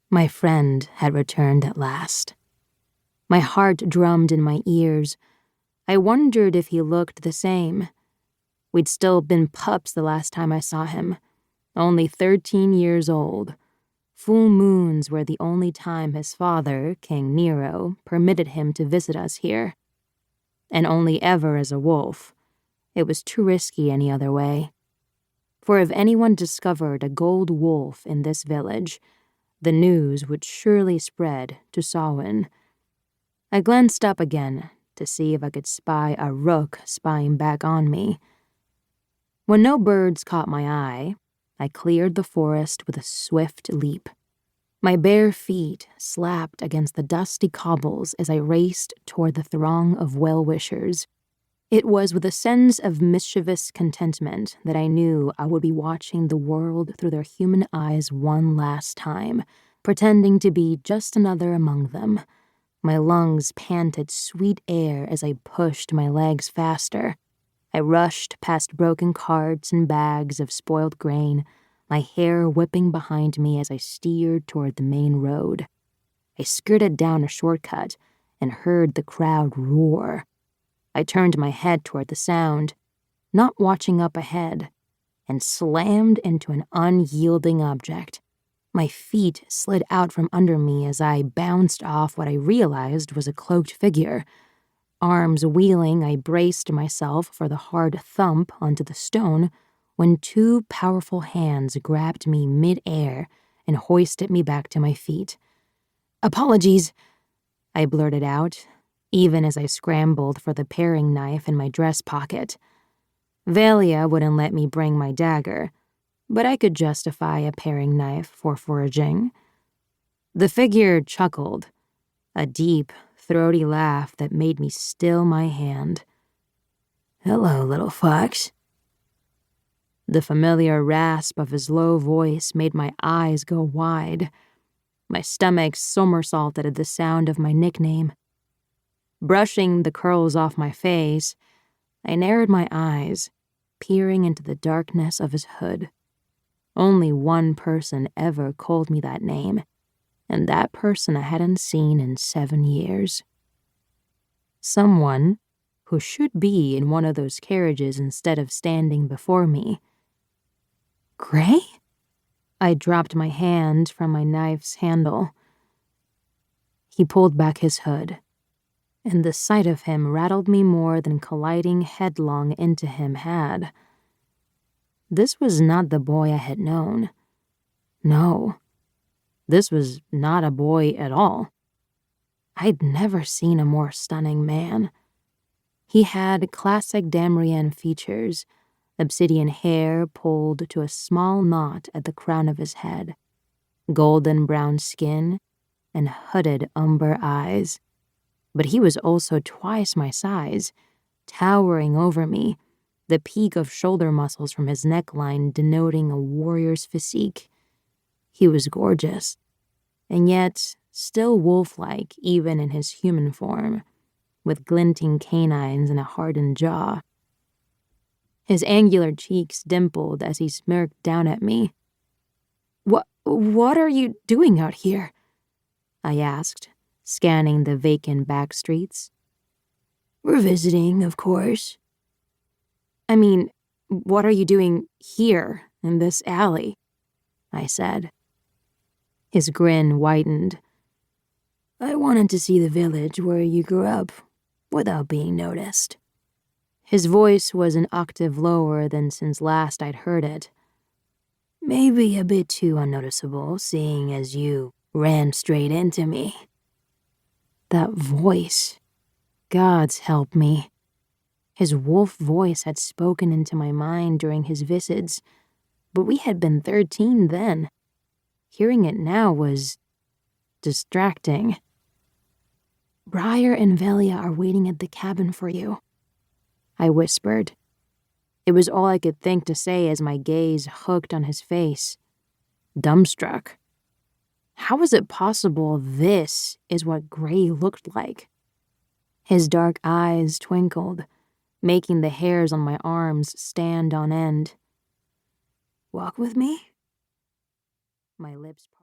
My friend had returned at last. My heart drummed in my ears. I wondered if he looked the same. We'd still been pups the last time I saw him, only 13 years old. Full moons were the only time his father, King Nero, permitted him to visit us here. And only ever as a wolf. It was too risky any other way. For if anyone discovered a gold wolf in this village, the news would surely spread to Samhain. I glanced up again to see if I could spy a rook spying back on me. When no birds caught my eye, I cleared the forest with a swift leap. My bare feet slapped against the dusty cobbles as I raced toward the throng of well-wishers. It was with a sense of mischievous contentment that I knew I would be watching the world through their human eyes one last time, pretending to be just another among them. My lungs panted sweet air as I pushed my legs faster. I rushed past broken carts and bags of spoiled grain, my hair whipping behind me as I steered toward the main road. I skirted down a shortcut and heard the crowd roar. I turned my head toward the sound, not watching up ahead, and slammed into an unyielding object. My feet slid out from under me as I bounced off what I realized was a cloaked figure. Arms wheeling, I braced myself for the hard thump onto the stone when two powerful hands grabbed me mid-air and hoisted me back to my feet. "Apologies," I blurted out, even as I scrambled for the paring knife in my dress pocket. Velia wouldn't let me bring my dagger, but I could justify a paring knife for foraging. The figure chuckled, a deep, throaty laugh that made me still my hand. "Hello, little fox." The familiar rasp of his low voice made my eyes go wide. My stomach somersaulted at the sound of my nickname. Brushing the curls off my face, I narrowed my eyes, peering into the darkness of his hood. Only one person ever called me that name, and that person I hadn't seen in 7 years. Someone who should be in one of those carriages instead of standing before me. "Grae?" I dropped my hand from my knife's handle. He pulled back his hood, and the sight of him rattled me more than colliding headlong into him had. This was not the boy I had known. No, this was not a boy at all. I'd never seen a more stunning man. He had classic Damrian features, obsidian hair pulled to a small knot at the crown of his head, golden brown skin, and hooded umber eyes. But he was also twice my size, towering over me, the peak of shoulder muscles from his neckline denoting a warrior's physique. He was gorgeous, and yet still wolf-like even in his human form, with glinting canines and a hardened jaw. His angular cheeks dimpled as he smirked down at me. What are you doing out here?" I asked, scanning the vacant back streets. "We're visiting, of course." "I mean, what are you doing here, in this alley?" I said. His grin widened. "I wanted to see the village where you grew up, without being noticed." His voice was an octave lower than since last I'd heard it. "Maybe a bit too unnoticeable, seeing as you ran straight into me." That voice. Gods help me. His wolf voice had spoken into my mind during his visits, but we had been 13 then. Hearing it now was distracting. "Briar and Velia are waiting at the cabin for you," I whispered. It was all I could think to say as my gaze hooked on his face. Dumbstruck. How was it possible this is what Grae looked like? His dark eyes twinkled, making the hairs on my arms stand on end. "Walk with me?" My lips parted.